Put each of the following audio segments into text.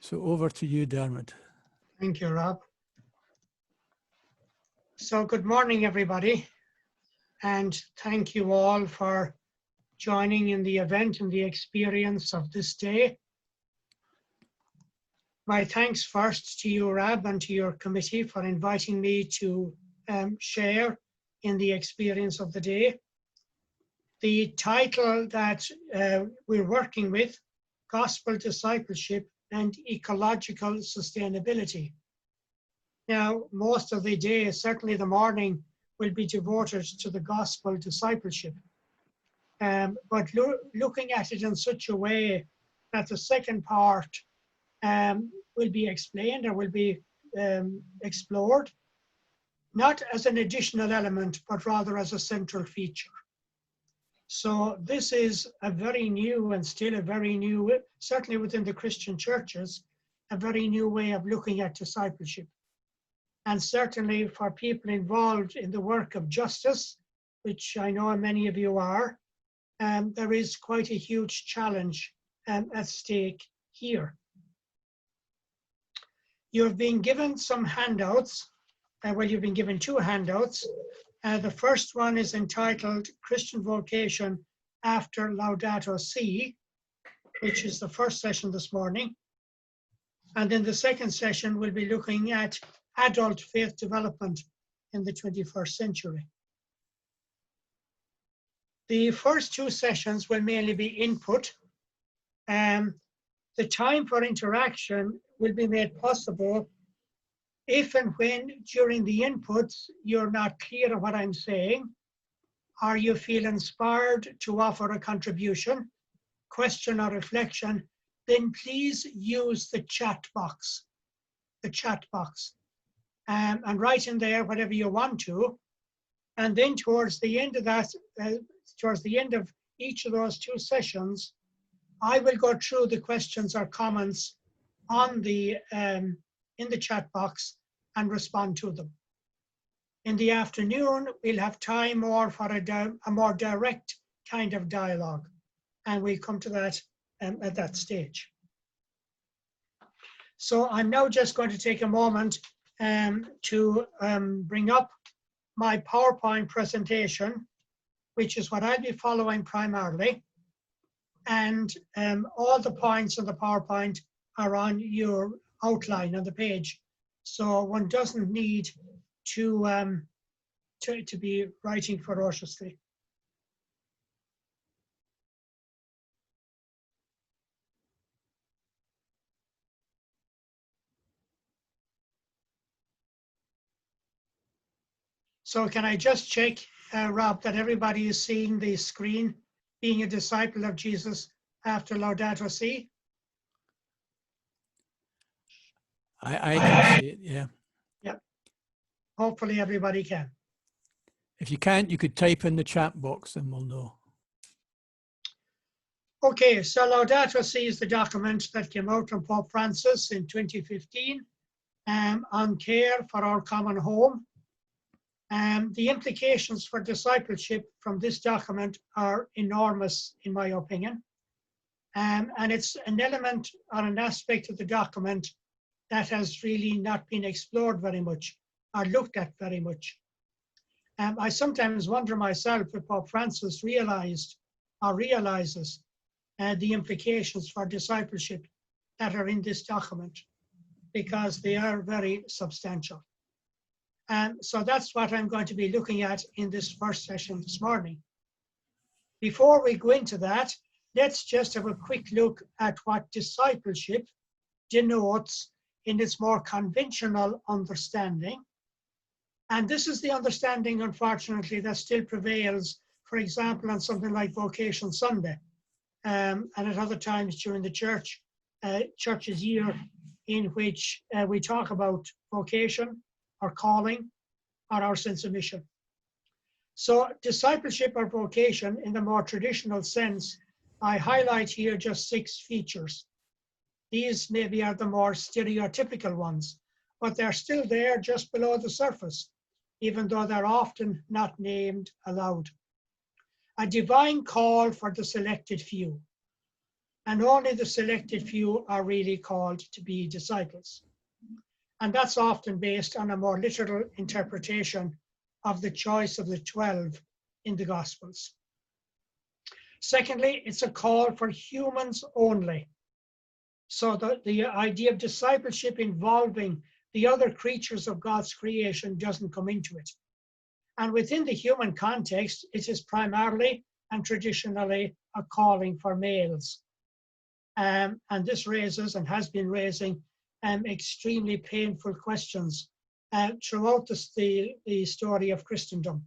So over to you, Diarmuid. Thank you, Rob. So good morning, everybody, and thank you all for joining in the event and the experience of this day. My thanks first to you, Rob, and to your committee for inviting me to share in the experience of the day. The title that we're working with, Gospel Discipleship and Ecological Sustainability. Now, most of the day, certainly the morning, will be devoted to the gospel discipleship. But looking at it in such a way that the second part will be explained or will be explored, not as an additional element, but rather as a central feature. So this is a very new and still a very new, certainly within the Christian churches, a very new way of looking at discipleship. And certainly for people involved in the work of justice, which I know many of you are, there is quite a huge challenge at stake here. You've been given some handouts. Well, you've been given two handouts. The first one is entitled Christian Vocation After Laudato Si, which is the first session this morning. And then the second session will be looking at adult faith development in the 21st century. The first two sessions will mainly be input. The time for interaction will be made possible if and when during the inputs you're not clear of what I'm saying, or you feel inspired to offer a contribution, question or reflection, then please use the chat box. And write in there whatever you want to. And then towards the end of that, towards the end of each of those two sessions, I will go through the questions or comments on the in the chat box and respond to them. In the afternoon, we'll have time more for a more direct kind of dialogue, and we'll come to that at that stage. So I'm now just going to take a moment to bring up my PowerPoint presentation, which is what I'll be following primarily. And all the points in the PowerPoint are on your outline on the page. So one doesn't need to be writing ferociously. So can I just check, Rob, that everybody is seeing the screen, being a disciple of Jesus after Laudato Si? I can see it, yeah. Yeah. Hopefully everybody can. If you can't, you could type in the chat box and we'll know. Okay, so Laudato Si is the document that came out from Pope Francis in 2015 on care for our common home. The implications for discipleship from this document are enormous, in my opinion. And it's an element or an aspect of the document that has really not been explored very much or looked at very much. I sometimes wonder myself if Pope Francis realized or realizes the implications for discipleship that are in this document, because they are very substantial. So that's what I'm going to be looking at in this first session this morning. Before we go into that, let's just have a quick look at what discipleship denotes in its more conventional understanding. And this is the understanding, unfortunately, that still prevails, for example, on something like Vocation Sunday, and at other times during the church's year in which we talk about vocation, our calling, or our sense of mission. So discipleship or vocation in the more traditional sense, I highlight here just 6 features. These maybe are the more stereotypical ones, but they're still there just below the surface, even though they're often not named aloud. A divine call for the selected few. and only the selected few are really called to be disciples. And that's often based on a more literal interpretation of the choice of the 12 in the Gospels. Secondly, it's a call for humans only. So the idea of discipleship involving the other creatures of God's creation doesn't come into it. And within the human context, it is primarily and traditionally a calling for males. And this raises and has been raising extremely painful questions throughout the story of Christendom,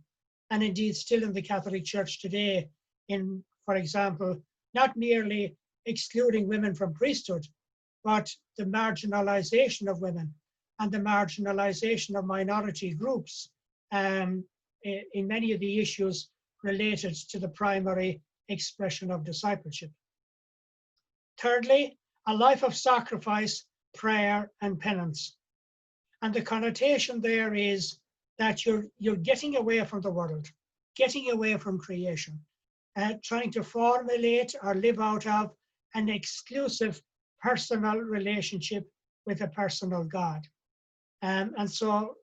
and indeed still in the Catholic Church today, in, for example, not merely excluding women from priesthood, but the marginalization of women and the marginalization of minority groups in many of the issues related to the primary expression of discipleship. Thirdly, a life of sacrifice, prayer, and penance. And the connotation there is that you're getting away from the world, getting away from creation, trying to formulate or live out of an exclusive personal relationship with a personal God. And so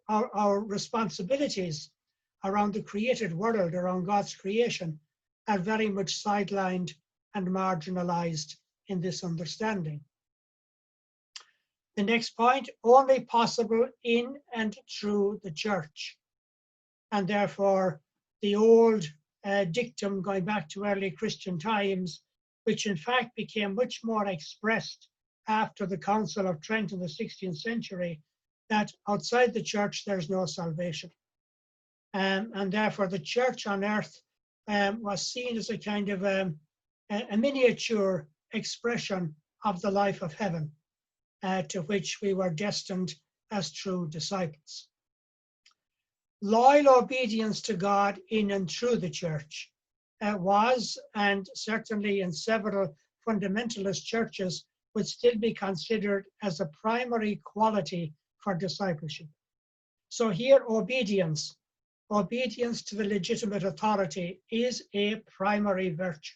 our responsibilities around the created world, around God's creation, are very much sidelined and marginalized in this understanding. The next point, only possible in and through the church. And therefore, the old dictum going back to early Christian times, which in fact became much more expressed after the Council of Trent in the 16th century, that outside the church there's no salvation. And therefore the church on earth was seen as a kind of a miniature expression of the life of heaven, to which we were destined as true disciples. Loyal obedience to God in and through the church was, and certainly in several fundamentalist churches, would still be considered as a primary quality for discipleship. So here, obedience to the legitimate authority is a primary virtue,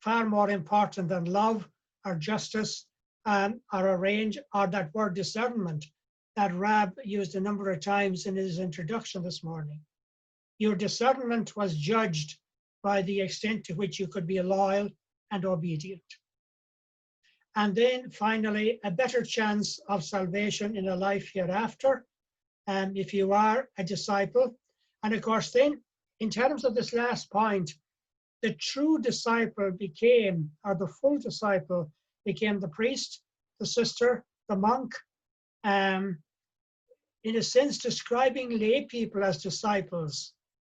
far more important than love or justice or arrange, or that word discernment that Rab used a number of times in his introduction this morning. Your discernment was judged by the extent to which you could be loyal and obedient. And then finally, a better chance of salvation in a life hereafter, if you are a disciple. And of course then, in terms of this last point, the true disciple became, or the full disciple became the priest, the sister, the monk. In a sense, describing lay people as disciples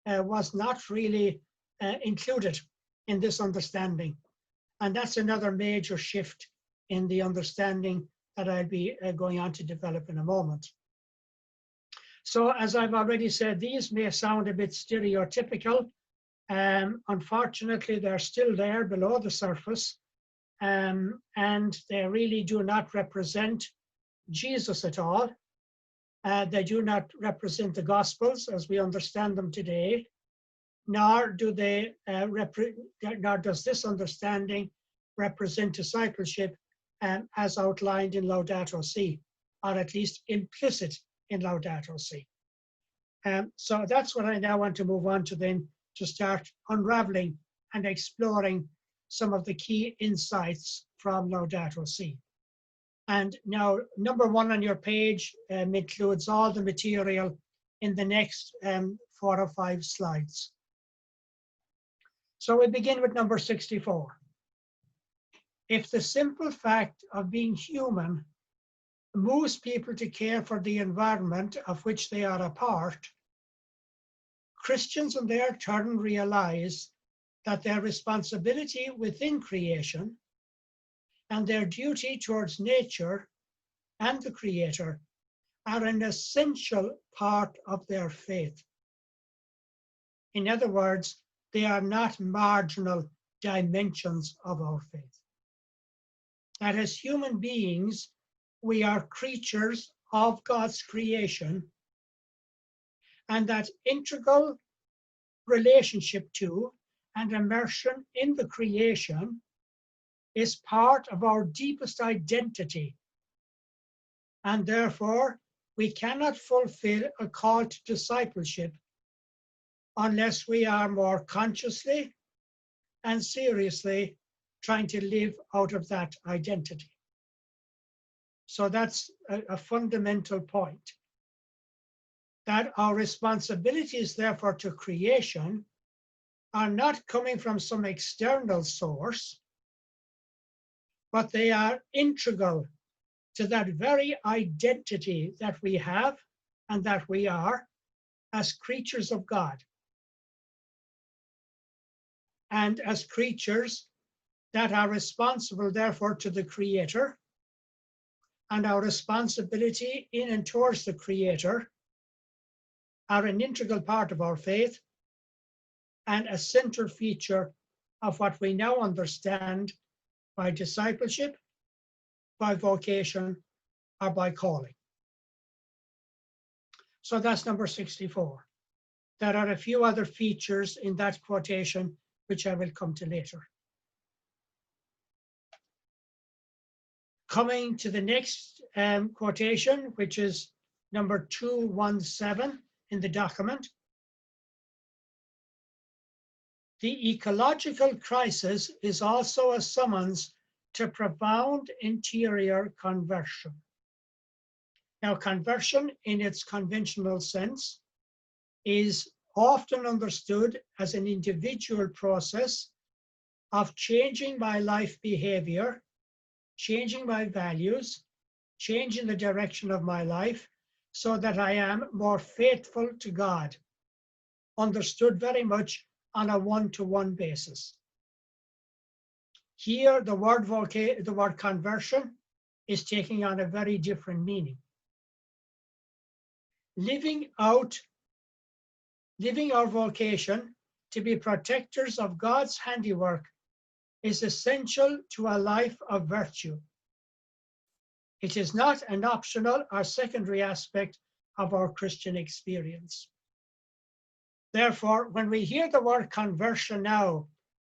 was not really included in this understanding. And that's another major shift in the understanding that I'll be going on to develop in a moment. So as I've already said, these may sound a bit stereotypical. Unfortunately, they're still there below the surface, and they really do not represent Jesus at all. They do not represent the Gospels as we understand them today, nor do they nor does this understanding represent discipleship as outlined in Laudato Si, or at least implicit in Laudato Si. So that's what I now want to move on to then, to start unraveling and exploring some of the key insights from Laudato Si. And now, number one on your page includes all the material in the next 4 or 5 slides. So we begin with number 64. If the simple fact of being human moves people to care for the environment of which they are a part, Christians in their turn realize that their responsibility within creation and their duty towards nature and the Creator are an essential part of their faith. In other words, they are not marginal dimensions of our faith. That as human beings, we are creatures of God's creation, and that integral relationship to and immersion in the creation is part of our deepest identity, and therefore we cannot fulfill a call to discipleship unless we are more consciously and seriously trying to live out of that identity. So that's a fundamental point, that our responsibilities, therefore, to creation are not coming from some external source, but they are integral to that very identity that we have and that we are as creatures of God. And as creatures that are responsible, therefore, to the Creator, and our responsibility in and towards the Creator are an integral part of our faith and a central feature of what we now understand by discipleship, by vocation, or by calling. So that's number 64. There are a few other features in that quotation which I will come to later. Coming to the next quotation, which is number 217 in the document. The ecological crisis is also a summons to profound interior conversion. Now, conversion in its conventional sense is often understood as an individual process of changing my life behavior, changing my values, changing the direction of my life so that I am more faithful to God, understood very much on a one-to-one basis. Here, the word conversion is taking on a very different meaning. Living our vocation to be protectors of God's handiwork is essential to a life of virtue. It is not an optional or secondary aspect of our Christian experience. Therefore, when we hear the word conversion now,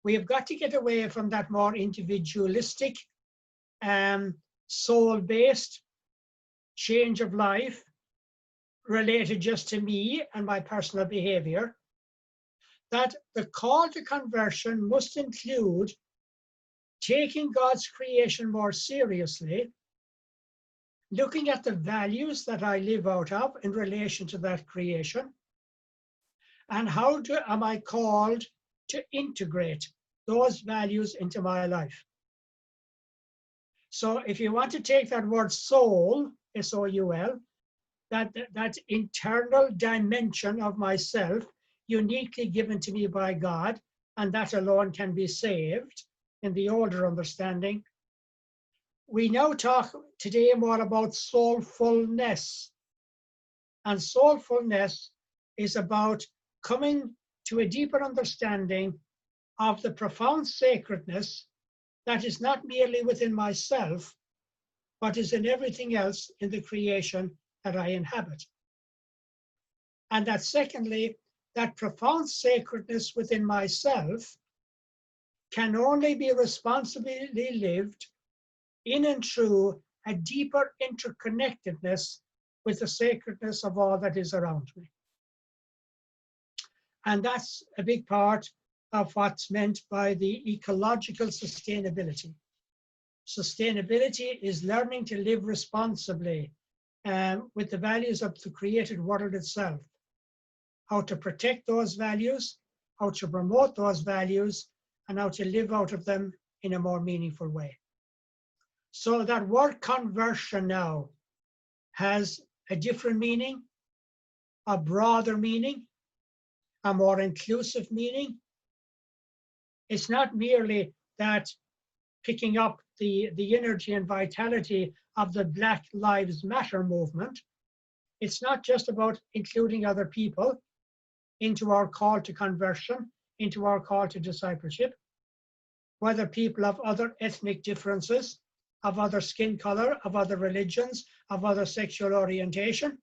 we have got to get away from that more individualistic, soul-based change of life related just to me and my personal behavior, that the call to conversion must include taking God's creation more seriously, looking at the values that I live out of in relation to that creation, and how am I called to integrate those values into my life. So if you want to take that word soul, S-O-U-L, that internal dimension of myself, uniquely given to me by God, and that alone can be saved in the older understanding. We now talk today more about soulfulness. And soulfulness is about coming to a deeper understanding of the profound sacredness that is not merely within myself, but is in everything else in the creation that I inhabit. And that secondly, that profound sacredness within myself can only be responsibly lived in and through a deeper interconnectedness with the sacredness of all that is around me. And that's a big part of what's meant by the ecological sustainability. Sustainability is learning to live responsibly with the values of the created world itself, how to protect those values, how to promote those values, and how to live out of them in a more meaningful way. So that word conversion now has a different meaning, a broader meaning, a more inclusive meaning. It's not merely that picking up the energy and vitality of the Black Lives Matter movement. It's not just about including other people into our call to conversion, into our call to discipleship, whether people of other ethnic differences, of other skin color, of other religions, of other sexual orientation.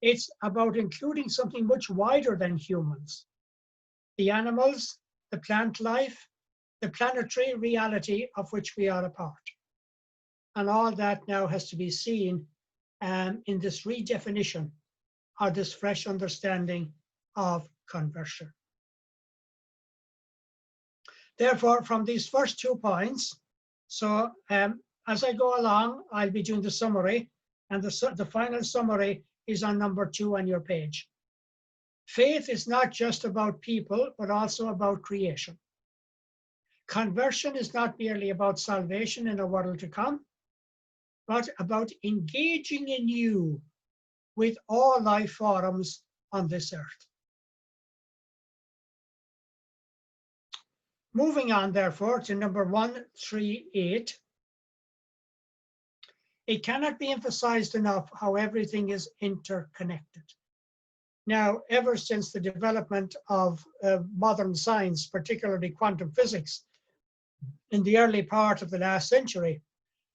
It's about including something much wider than humans. The animals, the plant life, the planetary reality of which we are a part. And all that now has to be seen in this redefinition or this fresh understanding of conversion. Therefore, from these first 2 points, so as I go along, I'll be doing the summary, and the final summary is on number 2 on your page. Faith is not just about people, but also about creation. Conversion is not merely about salvation in a world to come, but about engaging anew with all life forms on this earth. Moving on, therefore, to number 138. It cannot be emphasized enough how everything is interconnected. Now, ever since the development of modern science, particularly quantum physics, in the early part of the last century,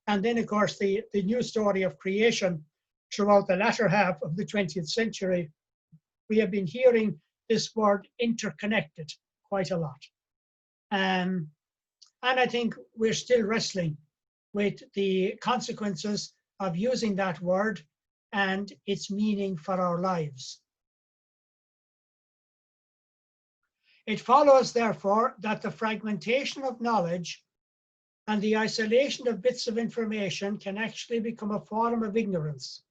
and then, of course, the new story of creation throughout the latter half of the 20th century, we have been hearing this word interconnected quite a lot. And I think we're still wrestling with the consequences of using that word and its meaning for our lives. It follows, therefore, that the fragmentation of knowledge and the isolation of bits of information can actually become a form of ignorance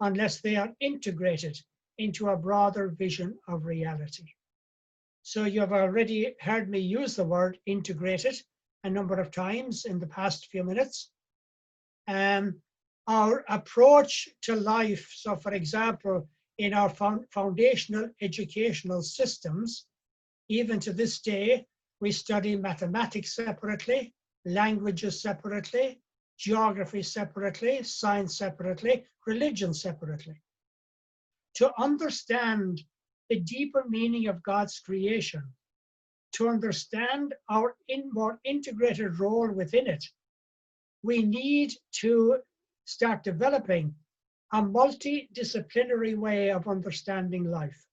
unless they are integrated into a broader vision of reality. So you have already heard me use the word integrated a number of times in the past few minutes. Our approach to life, so for example, in our foundational educational systems, even to this day, we study mathematics separately, languages separately, geography separately, science separately, religion separately. To understand the deeper meaning of God's creation, to understand our more integrated role within it, we need to start developing a multidisciplinary way of understanding life.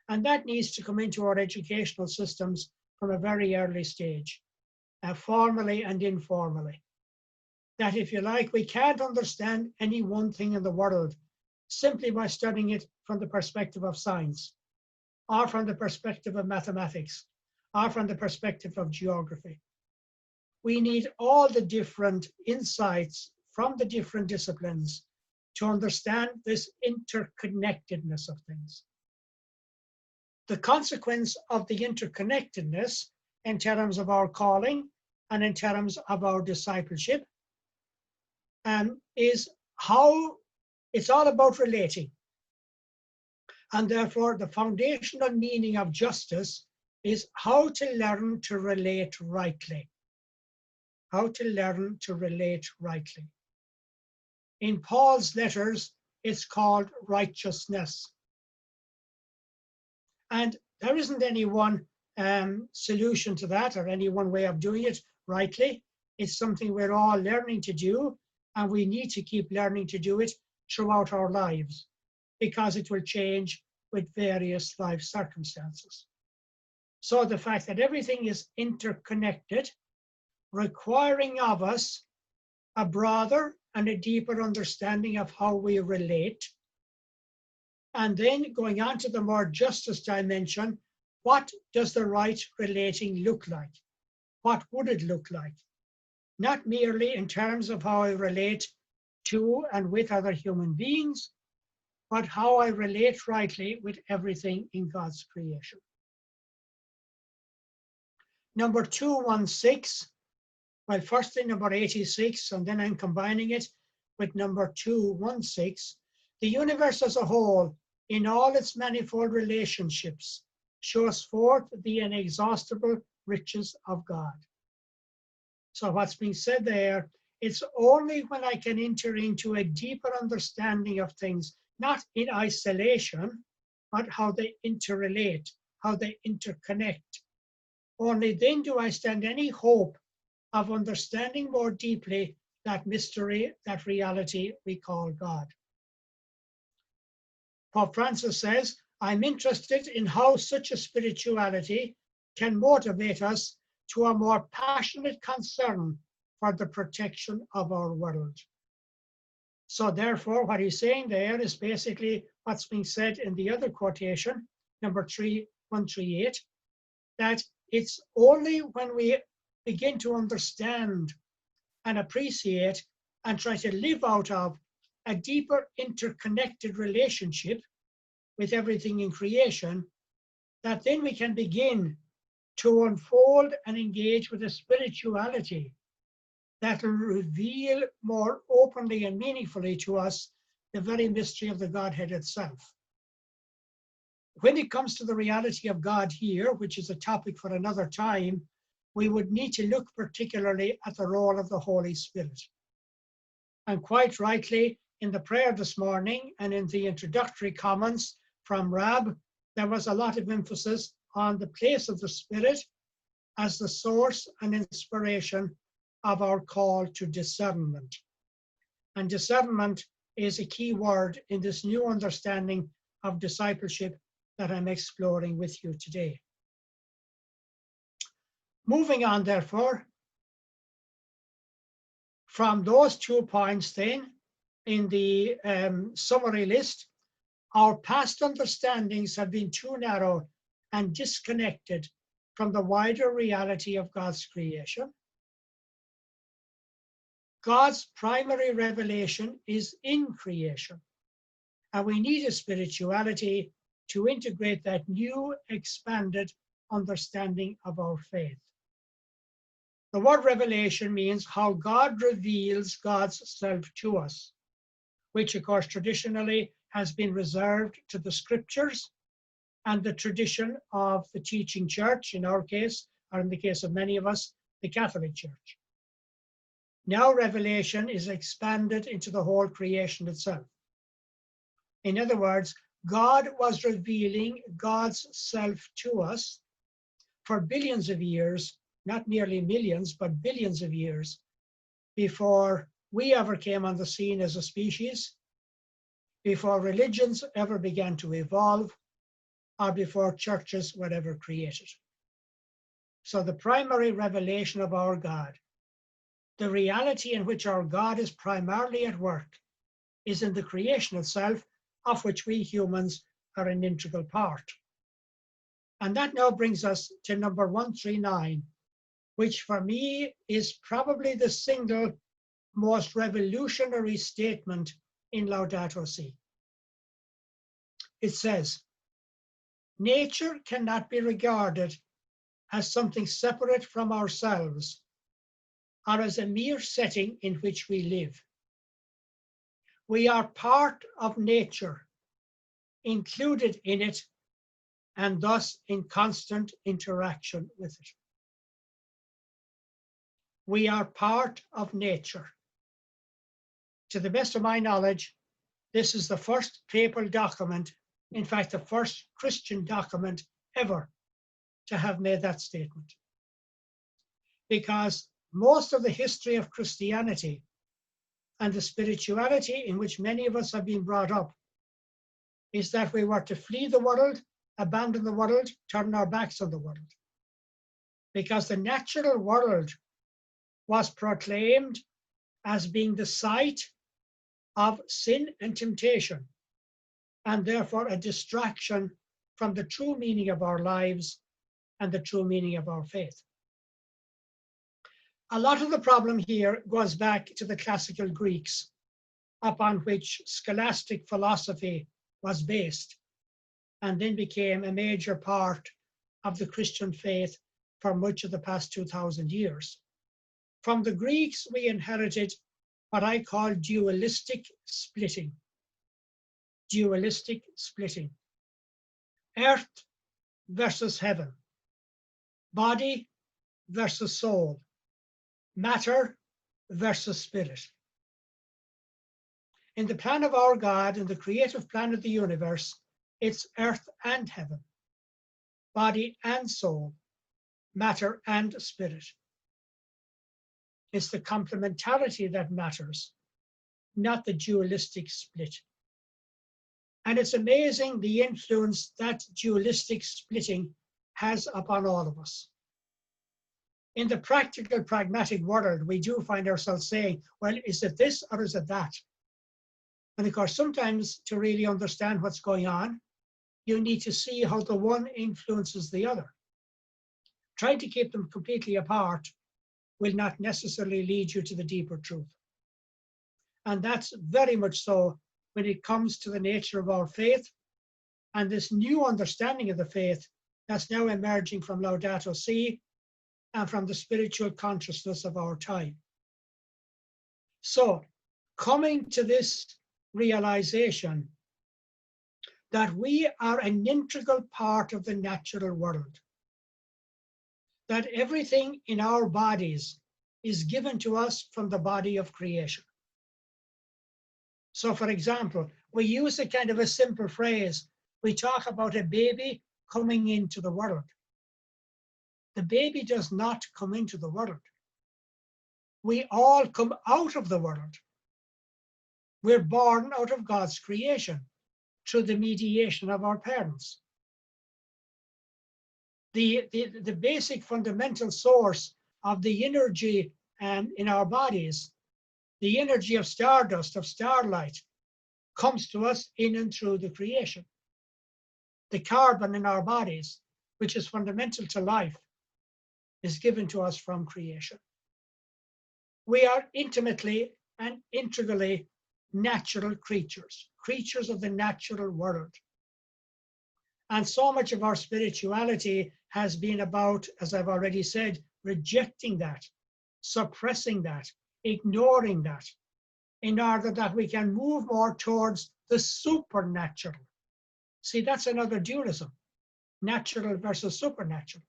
And that needs to come into our educational systems from a very early stage, formally and informally. That, if you like, we can't understand any one thing in the world simply by studying it from the perspective of science, or from the perspective of mathematics, or from the perspective of geography. We need all the different insights from the different disciplines to understand this interconnectedness of things. The consequence of the interconnectedness in terms of our calling and in terms of our discipleship is how it's all about relating. And therefore, the foundational meaning of justice is how to learn to relate rightly. How to learn to relate rightly. In Paul's letters, it's called righteousness. And there isn't any one solution to that or any one way of doing it rightly. It's something we're all learning to do, and we need to keep learning to do it throughout our lives because it will change with various life circumstances. So the fact that everything is interconnected, requiring of us a broader and a deeper understanding of how we relate. And then going on to the more justice dimension, what does the right relating look like? What would it look like? Not merely in terms of how I relate to and with other human beings, but how I relate rightly with everything in God's creation. Number 216, well, firstly number 86, and then I'm combining it with number 216. The universe as a whole, in all its manifold relationships, shows forth the inexhaustible riches of God. So what's being said there, it's only when I can enter into a deeper understanding of things, not in isolation, but how they interrelate, how they interconnect. Only then do I stand any hope of understanding more deeply that mystery, that reality we call God. Pope Francis says, I'm interested in how such a spirituality can motivate us to a more passionate concern for the protection of our world. So therefore, what he's saying there is basically what's being said in the other quotation, number 138, that it's only when we begin to understand and appreciate and try to live out of a deeper interconnected relationship with everything in creation, that then we can begin to unfold and engage with a spirituality that will reveal more openly and meaningfully to us the very mystery of the Godhead itself. When it comes to the reality of God here, which is a topic for another time, we would need to look particularly at the role of the Holy Spirit. And quite rightly, in the prayer this morning and in the introductory comments from Rab, there was a lot of emphasis on the place of the Spirit as the source and inspiration of our call to discernment. And discernment is a key word in this new understanding of discipleship that I'm exploring with you today. Moving on, therefore, from those 2 points then in the summary list, our past understandings have been too narrow and disconnected from the wider reality of God's creation. God's primary revelation is in creation, and we need a spirituality to integrate that new, expanded understanding of our faith. The word revelation means how God reveals God's self to us, which of course traditionally has been reserved to the scriptures and the tradition of the teaching church, in our case, or in the case of many of us, the Catholic Church. Now revelation is expanded into the whole creation itself. In other words, God was revealing God's self to us for billions of years, not merely millions, but billions of years, before we ever came on the scene as a species, before religions ever began to evolve, or before churches were ever created. So the primary revelation of our God, the reality in which our God is primarily at work, is in the creation itself, of which we humans are an integral part. And that now brings us to number 139, which for me is probably the single most revolutionary statement in Laudato Si. It says, nature cannot be regarded as something separate from ourselves or as a mere setting in which we live. We are part of nature, included in it, and thus in constant interaction with it. We are part of nature. To the best of my knowledge, this is the first papal document, in fact, the first Christian document ever to have made that statement. Because most of the history of Christianity and the spirituality in which many of us have been brought up is that we were to flee the world, abandon the world, turn our backs on the world. Because the natural world was proclaimed as being the site of sin and temptation, and therefore a distraction from the true meaning of our lives and the true meaning of our faith. A lot of the problem here goes back to the classical Greeks, upon which scholastic philosophy was based, and then became a major part of the Christian faith for much of the past 2,000 years. From the Greeks, we inherited what I call dualistic splitting. Dualistic splitting. Earth versus heaven. Body versus soul. Matter versus spirit. In the plan of our God, in the creative plan of the universe, it's earth and heaven, body and soul, matter and spirit. It's the complementarity that matters, not the dualistic split. And it's amazing the influence that dualistic splitting has upon all of us. in the practical, pragmatic world, we do find ourselves saying, well, is it this or is it that? And of course, sometimes to really understand what's going on, you need to see how the one influences the other. Trying to keep them completely apart will not necessarily lead you to the deeper truth. And that's very much so when it comes to the nature of our faith and this new understanding of the faith that's now emerging from Laudato Si and from the spiritual consciousness of our time. So, coming to this realization that we are an integral part of the natural world, that everything in our bodies is given to us from the body of creation. So, for example, we use a kind of a simple phrase. We talk about a baby coming into the world. The baby does not come into the world. We all come out of the world. We're born out of God's creation through the mediation of our parents. The basic fundamental source of the energy in our bodies, the energy of stardust, of starlight, comes to us in and through the creation. The carbon in our bodies, which is fundamental to life, is given to us from creation. We are intimately and integrally natural creatures, creatures of the natural world. And so much of our spirituality has been about, as I've already said, rejecting that, suppressing that, ignoring that, in order that we can move more towards the supernatural. See, that's another dualism, natural versus supernatural.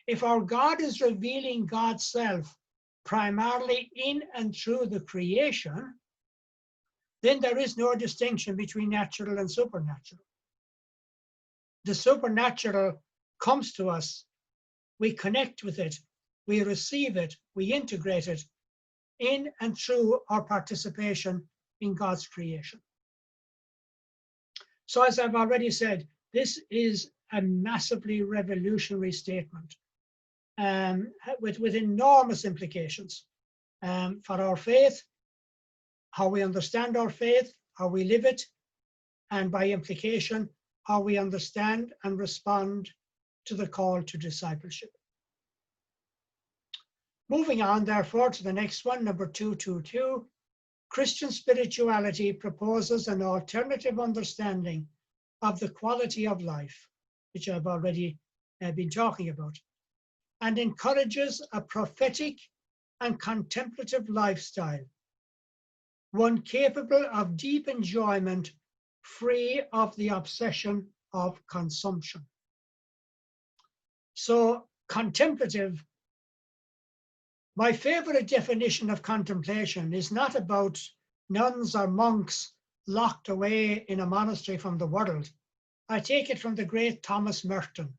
If our God is revealing God's self primarily in and through the creation, then there is no distinction between natural and supernatural. The supernatural comes to us, we connect with it, we receive it, we integrate it in and through our participation in God's creation. So as I've already said, this is a massively revolutionary statement with enormous implications for our faith, how we understand our faith, how we live it, and by implication, how we understand and respond to the call to discipleship. Moving on, therefore, to the next one, number 222, Christian spirituality proposes an alternative understanding of the quality of life, which I've already been talking about, and encourages a prophetic and contemplative lifestyle, one capable of deep enjoyment, free of the obsession of consumption. So, contemplative, my favorite definition of contemplation is not about nuns or monks locked away in a monastery from the world. I take it from the great Thomas Merton.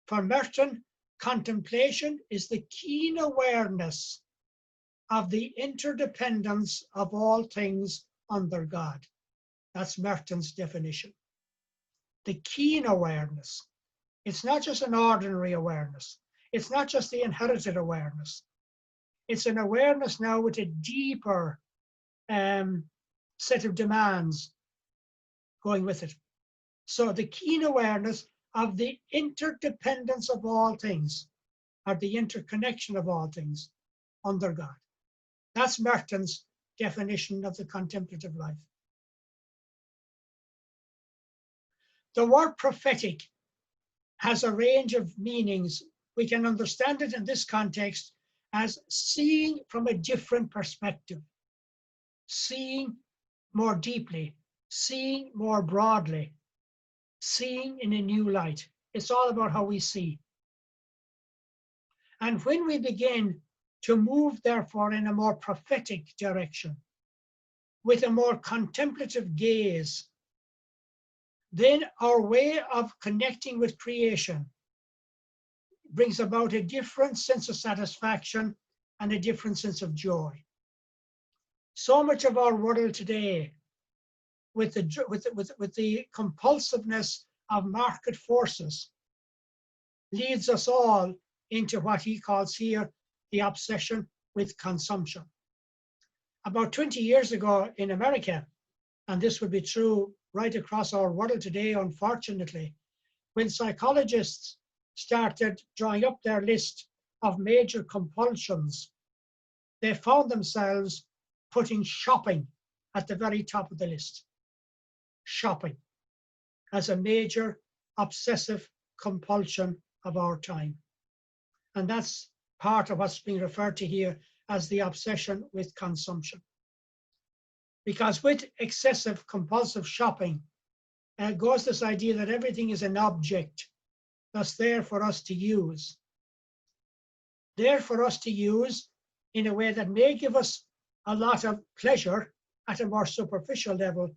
For Merton, contemplation is the keen awareness of the interdependence of all things under God. That's Merton's definition. The keen awareness. It's not just an ordinary awareness. It's not just the inherited awareness. It's an awareness now with a deeper set of demands going with it. So the keen awareness of the interdependence of all things, or the interconnection of all things under God. That's Merton's definition of the contemplative life. The word prophetic has a range of meanings. We can understand it in this context as seeing from a different perspective, seeing more deeply, seeing more broadly, seeing in a new light. It's all about how we see. And when we begin to move, therefore, in a more prophetic direction, with a more contemplative gaze, then our way of connecting with creation brings about a different sense of satisfaction and a different sense of joy. So much of our world today, with the compulsiveness of market forces, leads us all into what he calls here the obsession with consumption. About 20 years ago in America, and this would be true right across our world today, unfortunately, when psychologists started drawing up their list of major compulsions, they found themselves putting shopping at the very top of the list. Shopping as a major obsessive compulsion of our time. And that's part of what's being referred to here as the obsession with consumption. Because with excessive compulsive shopping goes this idea that everything is an object that's there for us to use. There for us to use in a way that may give us a lot of pleasure at a more superficial level,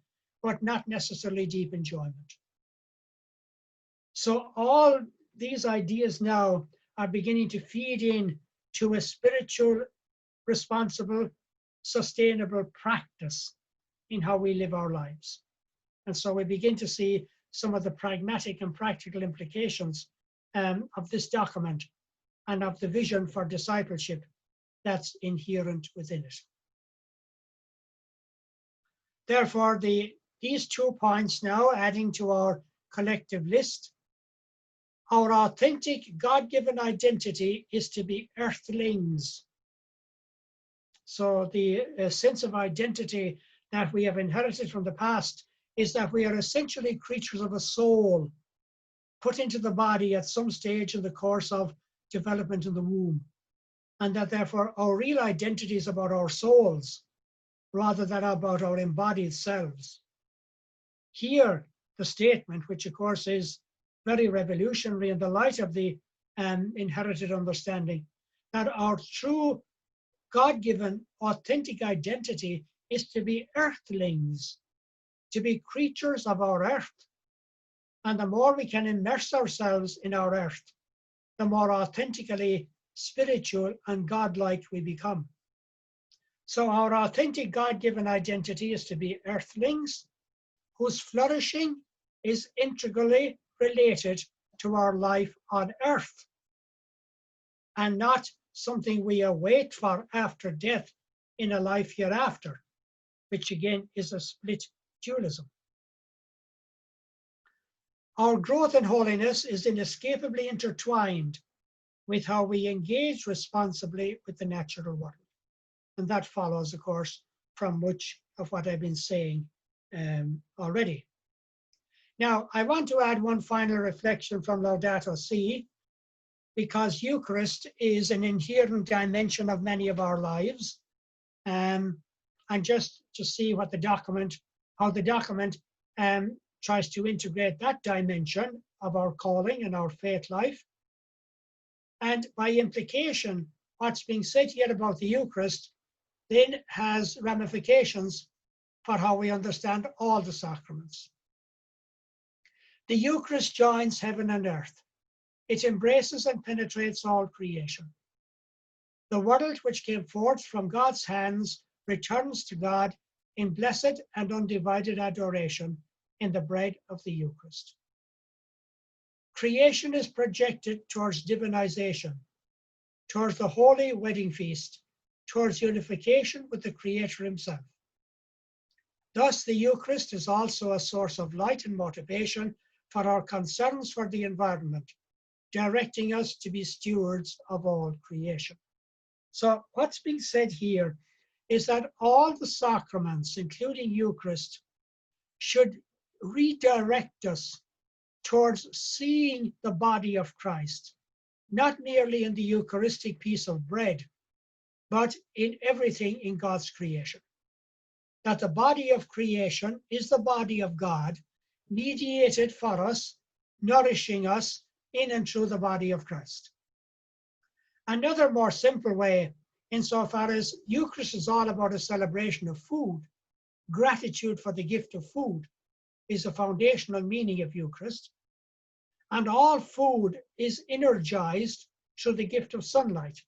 but not necessarily deep enjoyment. So all these ideas now are beginning to feed in to a spiritual, responsible, sustainable practice in how we live our lives. And so we begin to see some of the pragmatic and practical implications of this document and of the vision for discipleship that's inherent within it. Therefore, these 2 points now, adding to our collective list, our authentic God-given identity is to be earthlings. So the sense of identity that we have inherited from the past is that we are essentially creatures of a soul put into the body at some stage in the course of development in the womb. And that therefore our real identity is about our souls rather than about our embodied selves. Here, the statement, which of course is very revolutionary in the light of the inherited understanding, that our true God-given authentic identity is to be earthlings, to be creatures of our earth. And the more we can immerse ourselves in our earth, the more authentically spiritual and godlike we become. So our authentic God-given identity is to be earthlings whose flourishing is integrally related to our life on earth and not something we await for after death in a life hereafter, which again is a split dualism. Our growth in holiness is inescapably intertwined with how we engage responsibly with the natural world. And that follows, of course, from much of what I've been saying already. Now, I want to add one final reflection from Laudato Si, because Eucharist is an inherent dimension of many of our lives. And just to see what how the document tries to integrate that dimension of our calling and our faith life. And by implication, what's being said here about the Eucharist then has ramifications for how we understand all the sacraments. The Eucharist joins heaven and earth. It embraces and penetrates all creation. The world which came forth from God's hands returns to God in blessed and undivided adoration in the bread of the Eucharist. Creation is projected towards divinization, towards the holy wedding feast, towards unification with the Creator himself. Thus, the Eucharist is also a source of light and motivation for our concerns for the environment, directing us to be stewards of all creation. So what's being said here is that all the sacraments, including Eucharist, should redirect us towards seeing the body of Christ, not merely in the Eucharistic piece of bread, but in everything in God's creation. That the body of creation is the body of God, mediated for us, nourishing us in and through the body of Christ. Another more simple way, insofar as Eucharist is all about a celebration of food, gratitude for the gift of food is the foundational meaning of Eucharist, and all food is energized through the gift of sunlight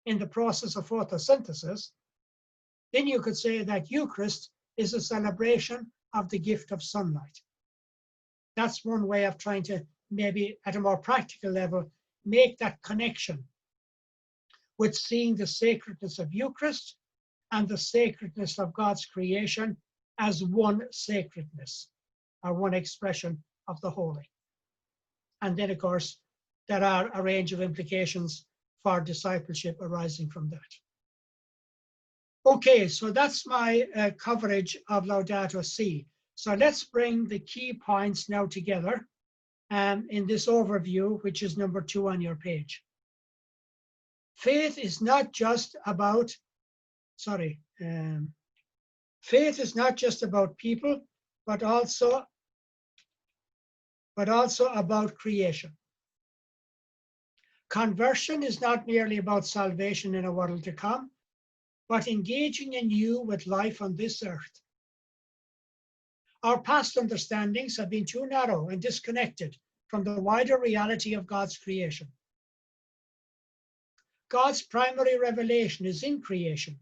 in the process of photosynthesis, then you could say that Eucharist is a celebration of the gift of sunlight. That's one way of trying to maybe at a more practical level make that connection with seeing the sacredness of Eucharist and the sacredness of God's creation as one sacredness, or one expression of the holy. And then, of course, there are a range of implications for discipleship arising from that. Okay, so that's my coverage of Laudato Si. So let's bring the key points now together in this overview, which is number 2 on your page. Faith is not just about, faith is not just about people, but also about creation. Conversion is not merely about salvation in a world to come, but engaging anew with life on this earth. Our past understandings have been too narrow and disconnected from the wider reality of God's creation. God's primary revelation is in creation,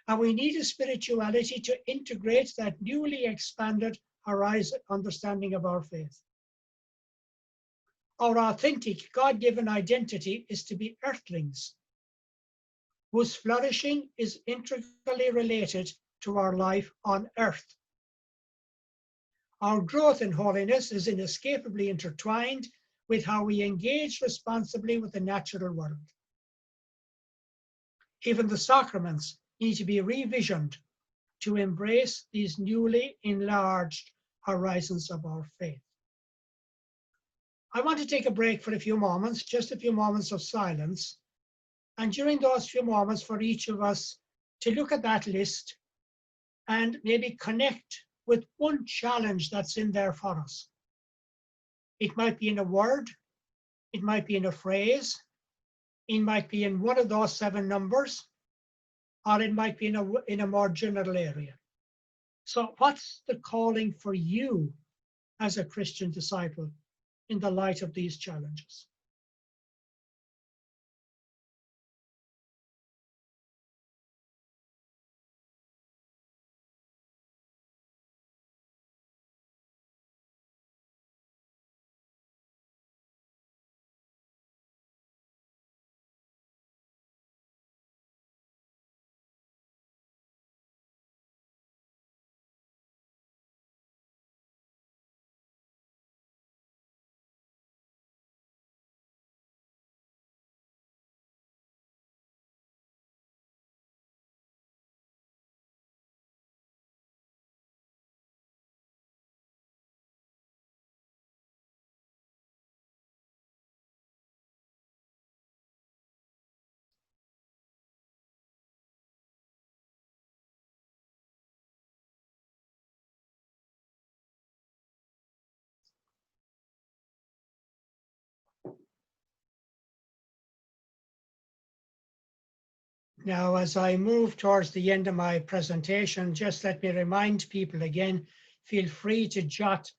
and we need a spirituality to integrate that newly expanded horizon understanding of our faith. Our authentic God-given identity is to be earthlings, whose flourishing is integrally related to our life on earth. Our growth in holiness is inescapably intertwined with how we engage responsibly with the natural world. Even the sacraments need to be revisioned to embrace these newly enlarged horizons of our faith. I want to take a break for a few moments, just a few moments of silence. And during those few moments for each of us to look at that list and maybe connect with one challenge that's in there for us. It might be in a word, it might be in a phrase, it might be in one of those 7 numbers, or it might be in a more general area. So what's the calling for you as a Christian disciple in the light of these challenges? Now, as I move towards the end of my presentation, just let me remind people again, feel free to jot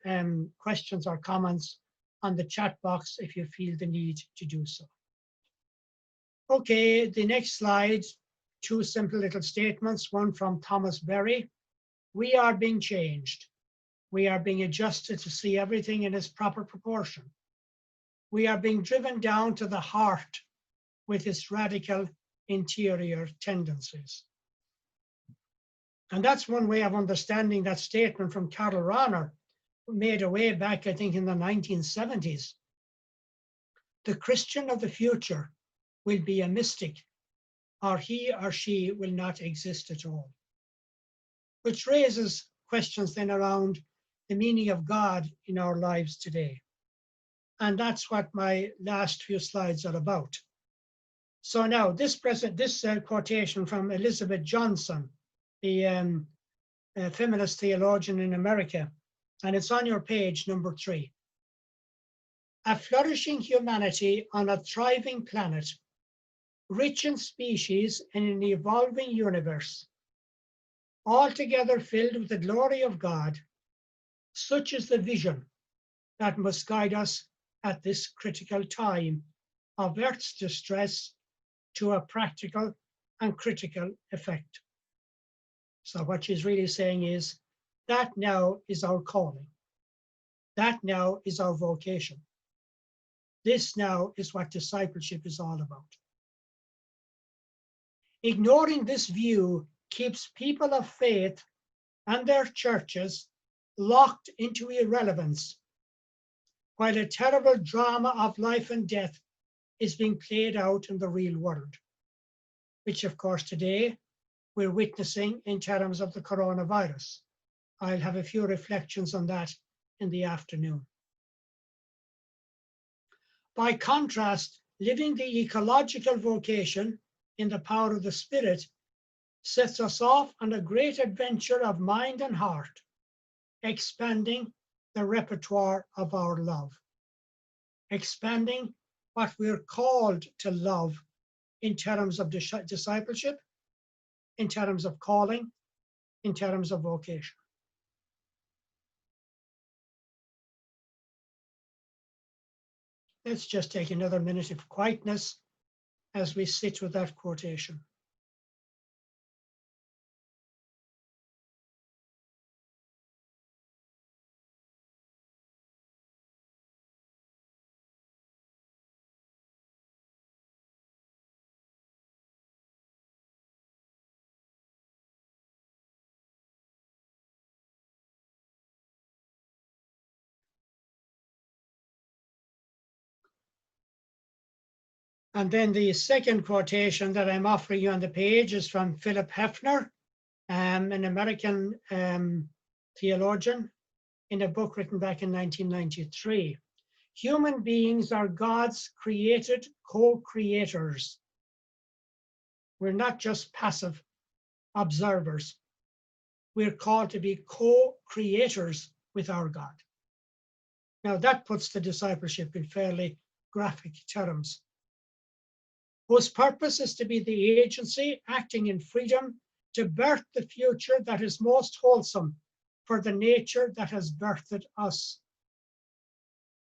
questions or comments on the chat box if you feel the need to do so. Okay, the next slide, 2 simple little statements, one from Thomas Berry. We are being changed. We are being adjusted to see everything in its proper proportion. We are being driven down to the heart with its radical interior tendencies. And that's one way of understanding that statement from Carol Rahner, made a way back, I think, in the 1970s. The Christian of the future will be a mystic, or he or she will not exist at all. Which raises questions then around the meaning of God in our lives today. And that's what my last few slides are about. So now this quotation from Elizabeth Johnson, the feminist theologian in America, and it's on your page, number 3. A flourishing humanity on a thriving planet, rich in species in an evolving universe, altogether filled with the glory of God, such is the vision that must guide us at this critical time of Earth's distress to a practical and critical effect. So what she's really saying is that now is our calling. That now is our vocation. This now is what discipleship is all about. Ignoring this view keeps people of faith and their churches locked into irrelevance, while a terrible drama of life and death is being played out in the real world, which of course today we're witnessing in terms of the coronavirus. I'll have a few reflections on that in the afternoon. By contrast, living the ecological vocation in the power of the Spirit sets us off on a great adventure of mind and heart, expanding the repertoire of our love, expanding what we're called to love in terms of discipleship, in terms of calling, in terms of vocation. Let's just take another minute of quietness as we sit with that quotation. And then the second quotation that I'm offering you on the page is from Philip Hefner, an American theologian, in a book written back in 1993. Human beings are God's created co-creators. We're not just passive observers. We're called to be co-creators with our God. Now that puts the discipleship in fairly graphic terms, whose purpose is to be the agency acting in freedom to birth the future that is most wholesome for the nature that has birthed us.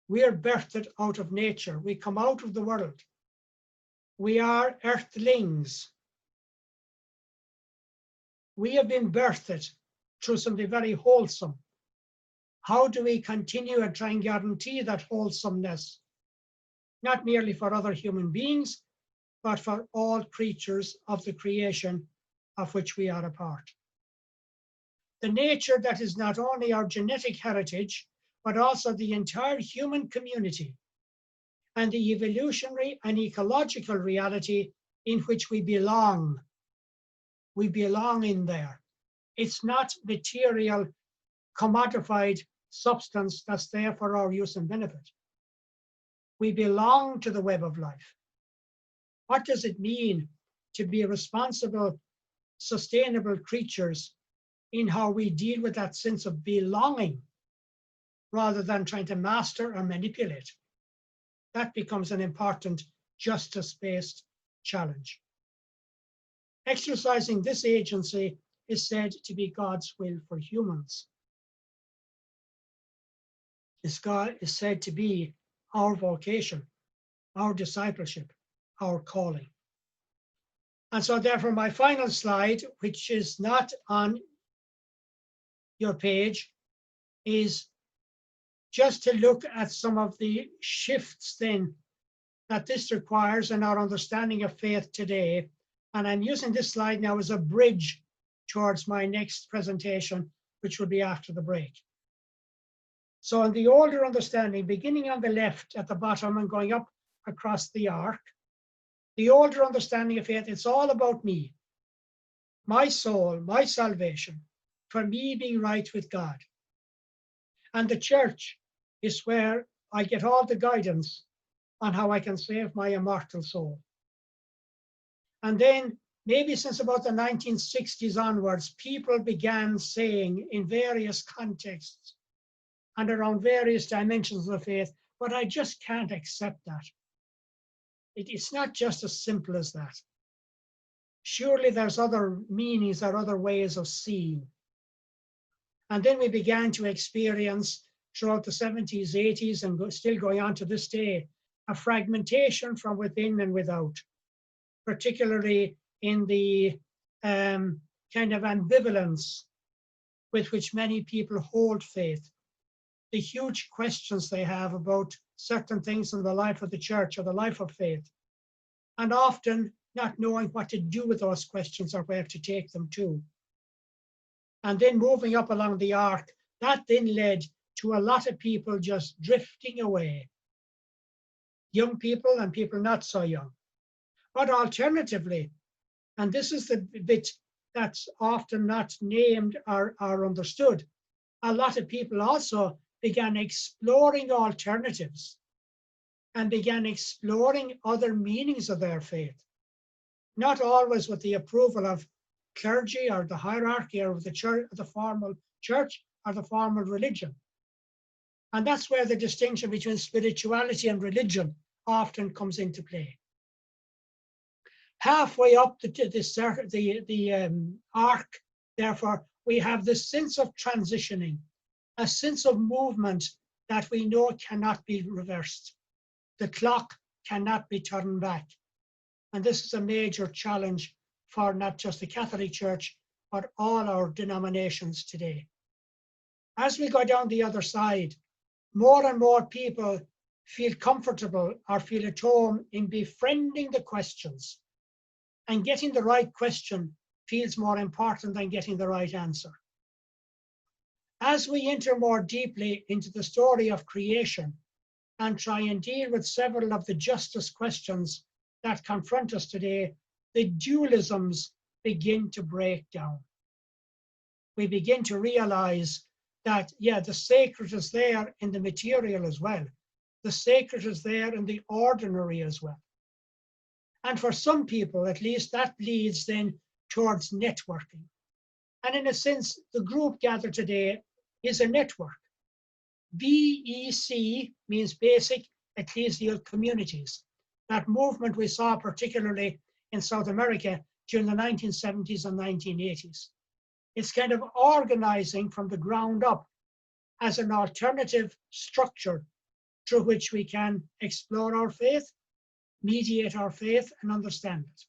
We are birthed out of nature. We come out of the world. We are earthlings. We have been birthed through something very wholesome. How do we continue and try and guarantee that wholesomeness? Not merely for other human beings, but for all creatures of the creation of which we are a part. The nature that is not only our genetic heritage, but also the entire human community and the evolutionary and ecological reality in which we belong. We belong in there. It's not material, commodified substance that's there for our use and benefit. We belong to the web of life. What does it mean to be responsible, sustainable creatures in how we deal with that sense of belonging rather than trying to master or manipulate? That becomes an important justice-based challenge. Exercising this agency is said to be God's will for humans. God is said to be our vocation, our discipleship, our calling. And so therefore my final slide, which is not on your page, is just to look at some of the shifts then that this requires in our understanding of faith today. And I'm using this slide now as a bridge towards my next presentation, which will be after the break. So in the older understanding, beginning on the left at the bottom and going up across the arc, the older understanding of faith, it's all about me, my soul, my salvation, for me being right with God. And the church is where I get all the guidance on how I can save my immortal soul. And then maybe since about the 1960s onwards, people began saying in various contexts and around various dimensions of faith, but I just can't accept that. It's not just as simple as that. Surely there's other meanings or other ways of seeing. And then we began to experience throughout the 70s, 80s, and still going on to this day, a fragmentation from within and without, particularly in the kind of ambivalence with which many people hold faith, the huge questions they have about certain things in the life of the church or the life of faith, and often not knowing what to do with those questions or where to take them to. And then moving up along the arc, that then led to a lot of people just drifting away. Young people and people not so young. But alternatively, and this is the bit that's often not named or understood, a lot of people also began exploring alternatives and began exploring other meanings of their faith, not always with the approval of clergy or the hierarchy or of the church, the formal church or the formal religion. And that's where the distinction between spirituality and religion often comes into play. Halfway up the arc, therefore, we have this sense of transitioning, a sense of movement that we know cannot be reversed. The clock cannot be turned back. And this is a major challenge for not just the Catholic Church, but all our denominations today. As we go down the other side, more and more people feel comfortable or feel at home in befriending the questions. And getting the right question feels more important than getting the right answer. As we enter more deeply into the story of creation and try and deal with several of the justice questions that confront us today, the dualisms begin to break down. We begin to realize that, yeah, the sacred is there in the material as well. The sacred is there in the ordinary as well. And for some people, at least, that leads then towards networking. And in a sense, the group gathered today is a network. BEC means basic ecclesial communities. That movement we saw particularly in South America during the 1970s and 1980s. It's kind of organizing from the ground up as an alternative structure through which we can explore our faith, mediate our faith, and understand it.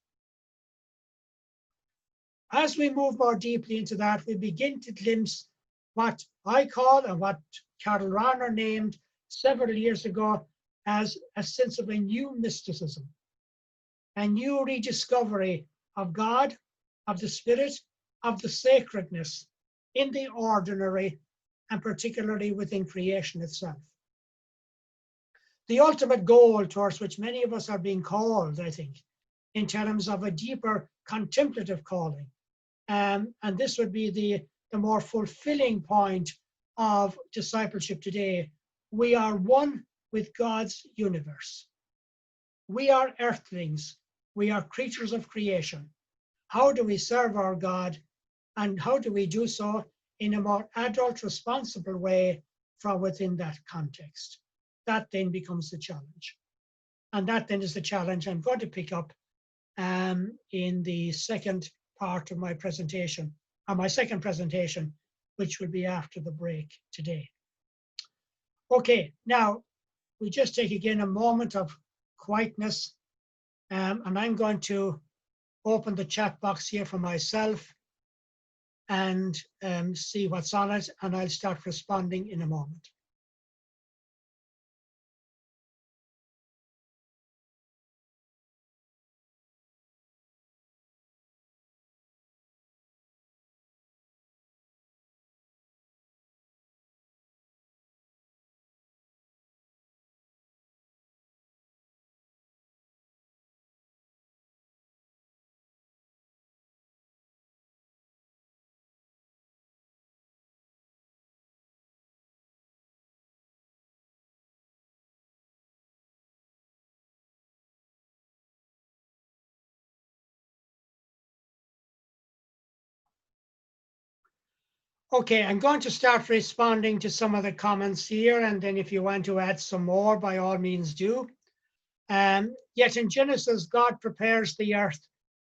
As we move more deeply into that, we begin to glimpse what I call and what Karl Rahner named several years ago as a sense of a new mysticism, a new rediscovery of God, of the Spirit, of the sacredness in the ordinary, and particularly within creation itself. The ultimate goal towards which many of us are being called, I think, in terms of a deeper contemplative calling. And this would be the more fulfilling point of discipleship today. We are one with God's universe. We are earthlings. We are creatures of creation. How do we serve our God? And how do we do so in a more adult, responsible way from within that context? That then becomes the challenge. And that then is the challenge I'm going to pick up in the second part of my presentation, or my second presentation, which will be after the break today. Okay, now we just take again a moment of quietness, and I'm going to open the chat box here for myself and see what's on it, and I'll start responding in a moment. Okay, I'm going to start responding to some of the comments here, and then if you want to add some more, by all means do. Yet in Genesis, God prepares the earth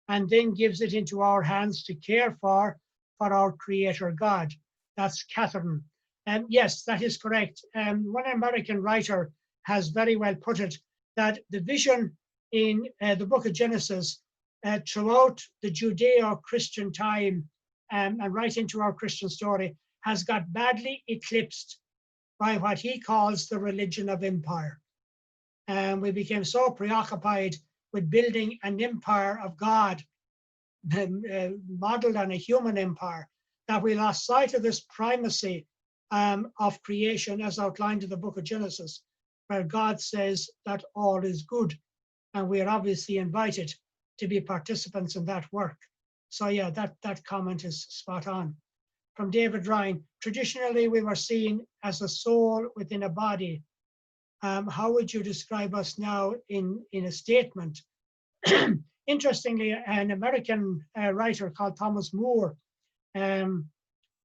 and then gives it into our hands to care for our Creator God. That's Catherine. Yes, that is correct. One American writer has very well put it, that the vision in the book of Genesis throughout the Judeo-Christian time and right into our Christian story has got badly eclipsed by what he calls the religion of empire. And we became so preoccupied with building an empire of God, modeled on a human empire, that we lost sight of this primacy of creation as outlined in the book of Genesis, where God says that all is good. And we are obviously invited to be participants in that work. So yeah, that comment is spot on. From David Ryan, traditionally we were seen as a soul within a body. How would you describe us now in a statement? Interestingly, an American writer called Thomas Moore,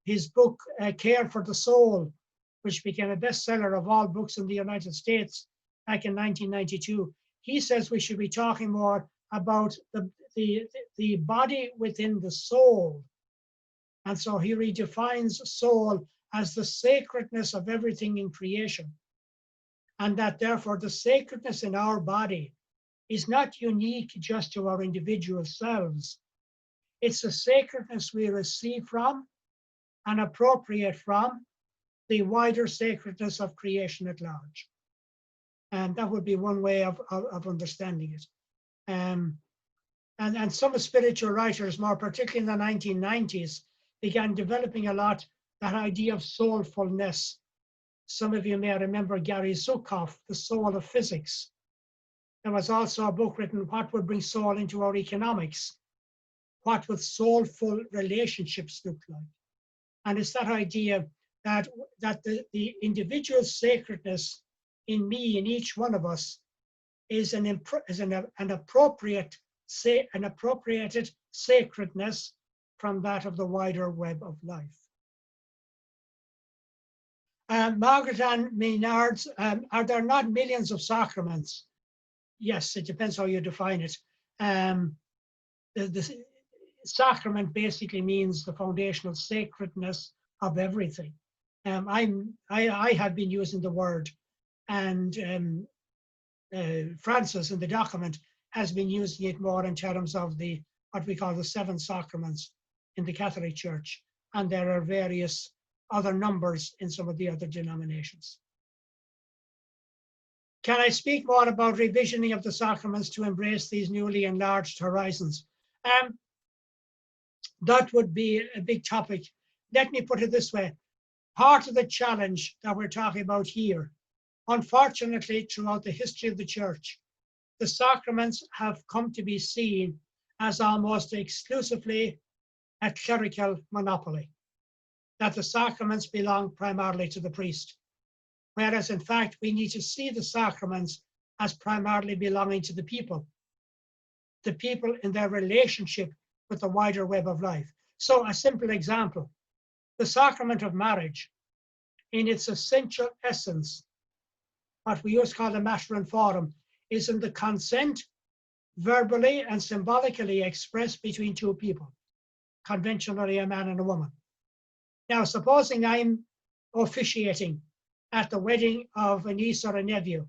his book, Care for the Soul, which became a bestseller of all books in the United States back in 1992, he says we should be talking more about the body within the soul. And so he redefines soul as the sacredness of everything in creation. And that therefore the sacredness in our body is not unique just to our individual selves. It's a sacredness we receive from and appropriate from the wider sacredness of creation at large. And that would be one way of understanding it. And some spiritual writers, more particularly in the 1990s, began developing a lot that idea of soulfulness. Some of you may remember Gary Zukav, The Soul of Physics. There was also a book written, What Would Bring Soul into Our Economics? What would soulful relationships look like? And it's that idea that the individual sacredness in me, in each one of us, is an appropriated sacredness from that of the wider web of life. Margaret Ann Maynards, are there not millions of sacraments? Yes, it depends how you define it. The sacrament basically means the foundational sacredness of everything. I have been using the word, and Francis in the document has been using it more in terms of what we call the 7 sacraments in the Catholic Church, and there are various other numbers in some of the other denominations. Can I speak more about revisioning of the sacraments to embrace these newly enlarged horizons? That would be a big topic. Let me put it this way. Part of the challenge that we're talking about here, unfortunately, throughout the history of the church, the sacraments have come to be seen as almost exclusively a clerical monopoly, that the sacraments belong primarily to the priest. Whereas in fact, we need to see the sacraments as primarily belonging to the people in their relationship with the wider web of life. So a simple example, the sacrament of marriage, in its essential essence, what we used to call the Mater Forum, is in the consent verbally and symbolically expressed between two people, conventionally a man and a woman. Now, supposing I'm officiating at the wedding of a niece or a nephew,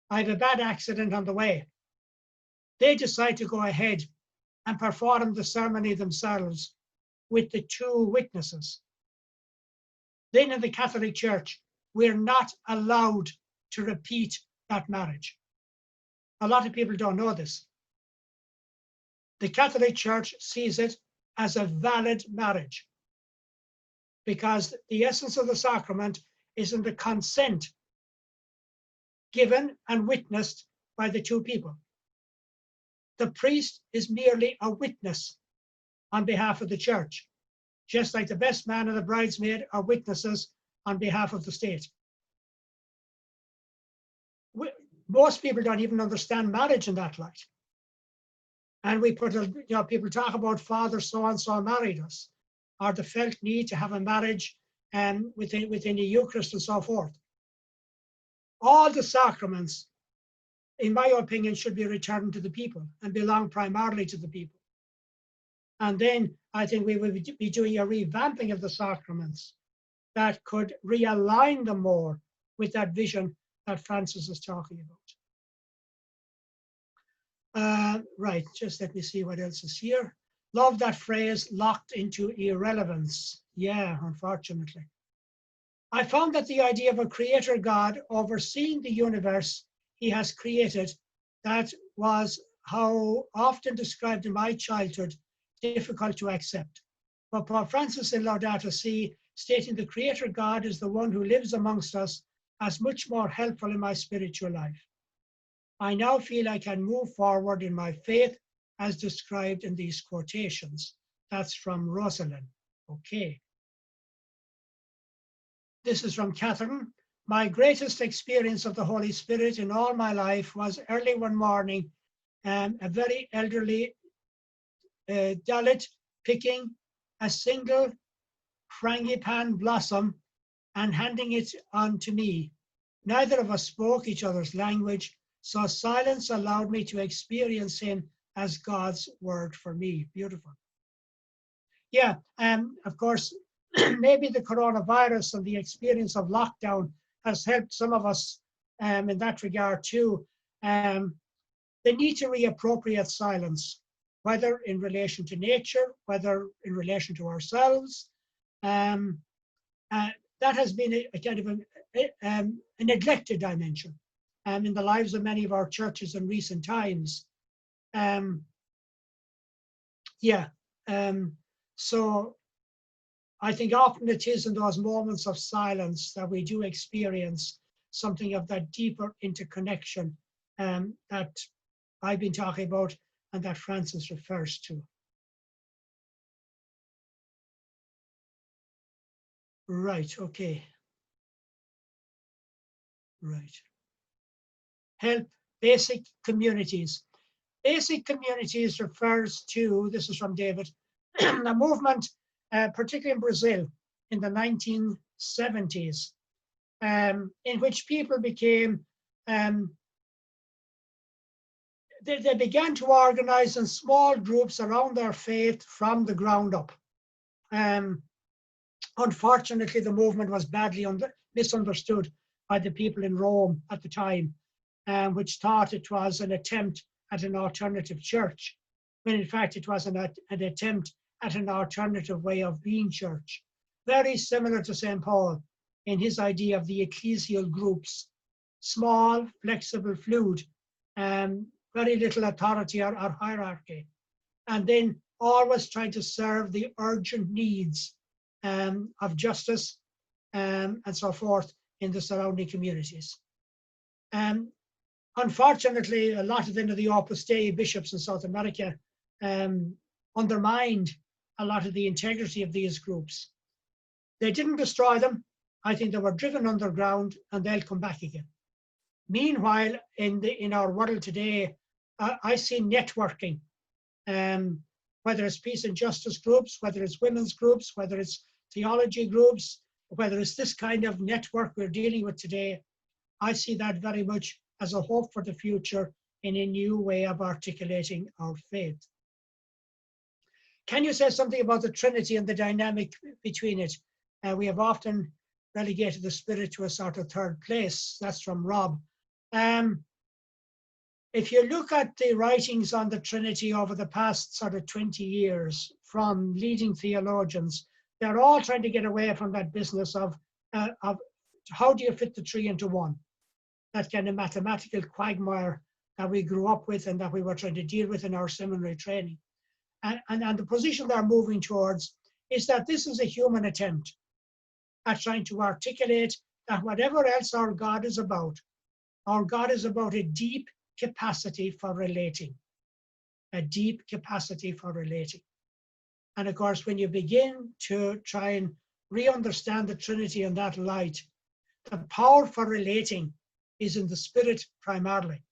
I have a bad accident on the way. They decide to go ahead and perform the ceremony themselves with the 2 witnesses. Then in the Catholic Church, we're not allowed to repeat that marriage. A lot of people don't know this. The Catholic Church sees it as a valid marriage because the essence of the sacrament is in the consent given and witnessed by the 2 people. The priest is merely a witness on behalf of the church, just like the best man and the bridesmaid are witnesses on behalf of the state. Most people don't even understand marriage in that light. And we put, people talk about Father so-and-so married us, or the felt need to have a marriage within the Eucharist and so forth. All the sacraments, in my opinion, should be returned to the people and belong primarily to the people. And then I think we will be doing a revamping of the sacraments that could realign them more with that vision that Francis is talking about. Right, just let me see what else is here. Love that phrase, locked into irrelevance. Yeah, unfortunately. I found that the idea of a creator God overseeing the universe he has created that was, how often described in my childhood, difficult to accept. But Pope Francis in Laudato Si, stating the Creator God is the one who lives amongst us, as much more helpful in my spiritual life. I now feel I can move forward in my faith as described in these quotations. That's from Rosalind. Okay. This is from Catherine. My greatest experience of the Holy Spirit in all my life was early one morning, a very elderly Dalit picking a single frangipane blossom and handing it on to me. Neither of us spoke each other's language, so silence allowed me to experience him as God's word for me. Beautiful. Yeah, of course, maybe the coronavirus and the experience of lockdown has helped some of us in that regard too. They need to reappropriate silence, whether in relation to nature, whether in relation to ourselves. That has been a kind of a neglected dimension in the lives of many of our churches in recent times. So I think often it is in those moments of silence that we do experience something of that deeper interconnection that I've been talking about and that Francis refers to. Right, okay. Right. Help basic communities. Basic communities refers to, this is from David, a movement, particularly in Brazil in the 1970s, in which people became, they began to organize in small groups around their faith from the ground up. Unfortunately, the movement was badly misunderstood by the people in Rome at the time, which thought it was an attempt at an alternative church, when in fact it was an attempt at an alternative way of being church. Very similar to St. Paul in his idea of the ecclesial groups, small, flexible, fluid, very little authority or hierarchy, and then always trying to serve the urgent needs of justice and so forth in the surrounding communities. Unfortunately, a lot of the Opus Dei bishops in South America undermined a lot of the integrity of these groups. They didn't destroy them. I think they were driven underground and they'll come back again. Meanwhile, in our world today, I see networking, whether it's peace and justice groups, whether it's women's groups, whether it's theology groups, whether it's this kind of network we're dealing with today. I see that very much as a hope for the future in a new way of articulating our faith. Can you say something about the Trinity and the dynamic between it? We have often relegated the Spirit to a sort of third place. That's from Rob. If you look at the writings on the Trinity over the past sort of 20 years from leading theologians, they're all trying to get away from that business of how do you fit the three into one? That kind of mathematical quagmire that we grew up with and that we were trying to deal with in our seminary training. And the position they're moving towards is that this is a human attempt at trying to articulate that whatever else our God is about a deep capacity for relating, a deep capacity for relating. And of course, when you begin to try and re-understand the Trinity in that light, the power for relating is in the Spirit primarily,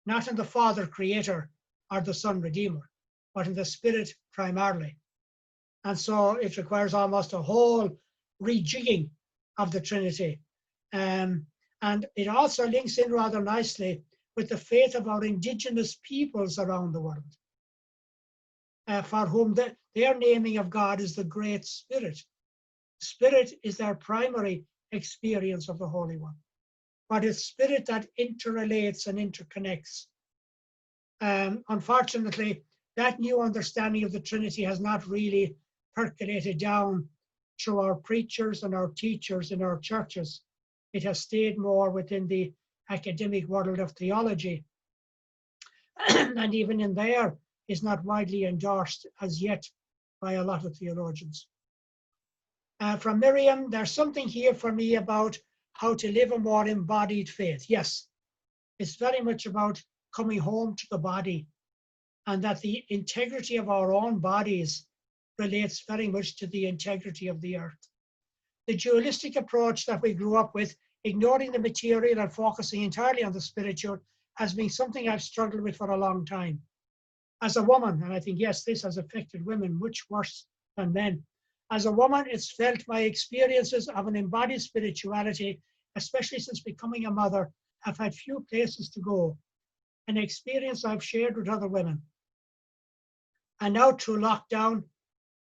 not in the Father Creator or the Son Redeemer, but in the Spirit primarily. And so it requires almost a whole rejigging of the Trinity. And it also links in rather nicely with the faith of our indigenous peoples around the world, for whom their naming of God is the Great Spirit. Spirit is their primary experience of the Holy One, but it's Spirit that interrelates and interconnects. Unfortunately, that new understanding of the Trinity has not really percolated down through our preachers and our teachers in our churches. It has stayed more within the academic world of theology. And even in there is not widely endorsed as yet by a lot of theologians. From Miriam, there's something here for me about how to live a more embodied faith. Yes, it's very much about coming home to the body, and that the integrity of our own bodies relates very much to the integrity of the earth. The dualistic approach that we grew up with, ignoring the material and focusing entirely on the spiritual, has been something I've struggled with for a long time. As a woman, and I think, yes, this has affected women much worse than men. As a woman, it's felt my experiences of an embodied spirituality, especially since becoming a mother, have had few places to go, an experience I've shared with other women. And now through lockdown,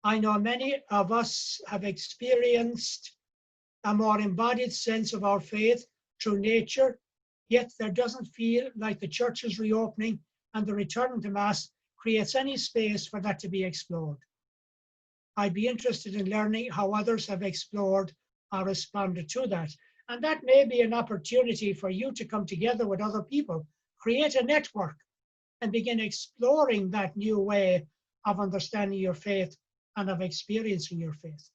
I know many of us have experienced a more embodied sense of our faith through nature, yet there doesn't feel like the church is reopening and the return to Mass creates any space for that to be explored. I'd be interested in learning how others have explored or responded to that. And that may be an opportunity for you to come together with other people, create a network, and begin exploring that new way of understanding your faith and of experiencing your faith.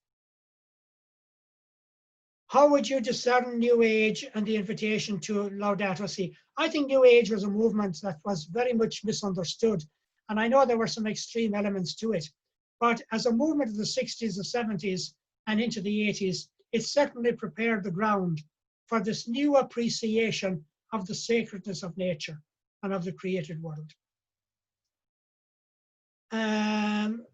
How would you discern New Age and the invitation to Laudato Si? I think New Age was a movement that was very much misunderstood. And I know there were some extreme elements to it. But as a movement of the 60s, the 70s, and into the 80s, it certainly prepared the ground for this new appreciation of the sacredness of nature and of the created world.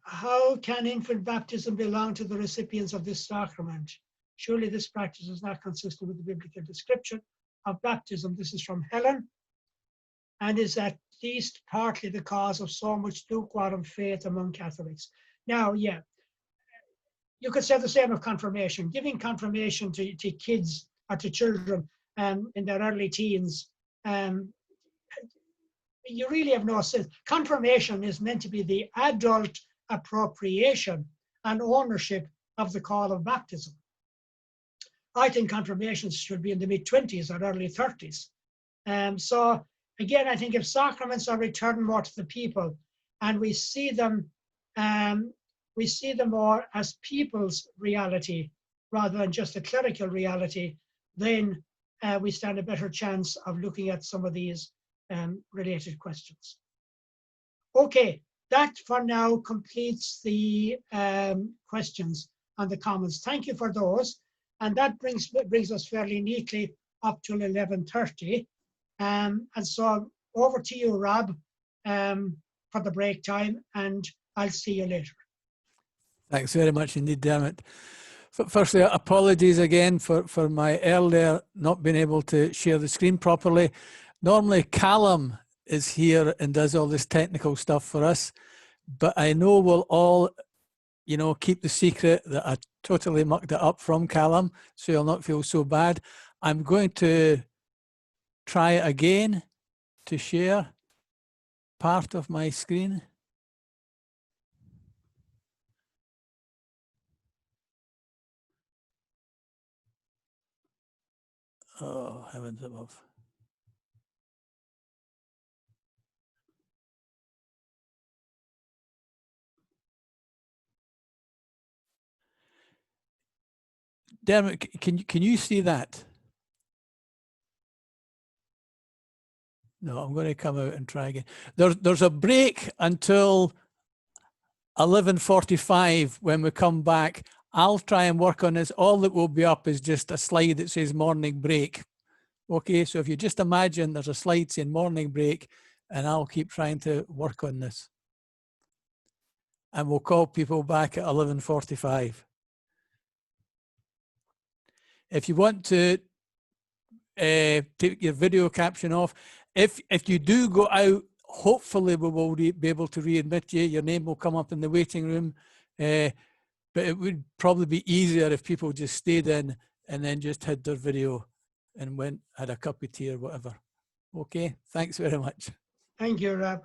How can infant baptism belong to the recipients of this sacrament? Surely this practice is not consistent with the biblical description of baptism. This is from Helen, and is at least partly the cause of so much lukewarm faith among Catholics. Now, yeah, you could say the same of confirmation. Giving confirmation to kids or to children in their early teens, you really have no sense. Confirmation is meant to be the adult appropriation and ownership of the call of baptism. I think confirmations should be in the mid-20s or early 30s. So again, I think if sacraments are returned more to the people and we see them more as people's reality rather than just a clerical reality, then we stand a better chance of looking at some of these related questions. Okay, that for now completes the questions and the comments. Thank you for those. And that brings us fairly neatly up till 11:30. And so over to you, Rob, for the break time, and I'll see you later. Thanks very much indeed, Diarmuid. Firstly, apologies again for my earlier not being able to share the screen properly. Normally Callum is here and does all this technical stuff for us, but I know we'll all, you know, keep the secret that I totally mucked it up from Callum, so you'll not feel so bad. I'm going to try again to share part of my screen. Oh, heavens above. Diarmuid, can you see that? No, I'm going to come out and try again. There's a break until 11:45 when we come back. I'll try and work on this. All that will be up is just a slide that says morning break. Okay, so if you just imagine there's a slide saying morning break, and I'll keep trying to work on this. And we'll call people back at 11:45. If you want to take your video caption off, if you do go out, hopefully we will be able to readmit you. Your name will come up in the waiting room. But it would probably be easier if people just stayed in and then just had their video and had a cup of tea or whatever. Okay, thanks very much. Thank you, Rob.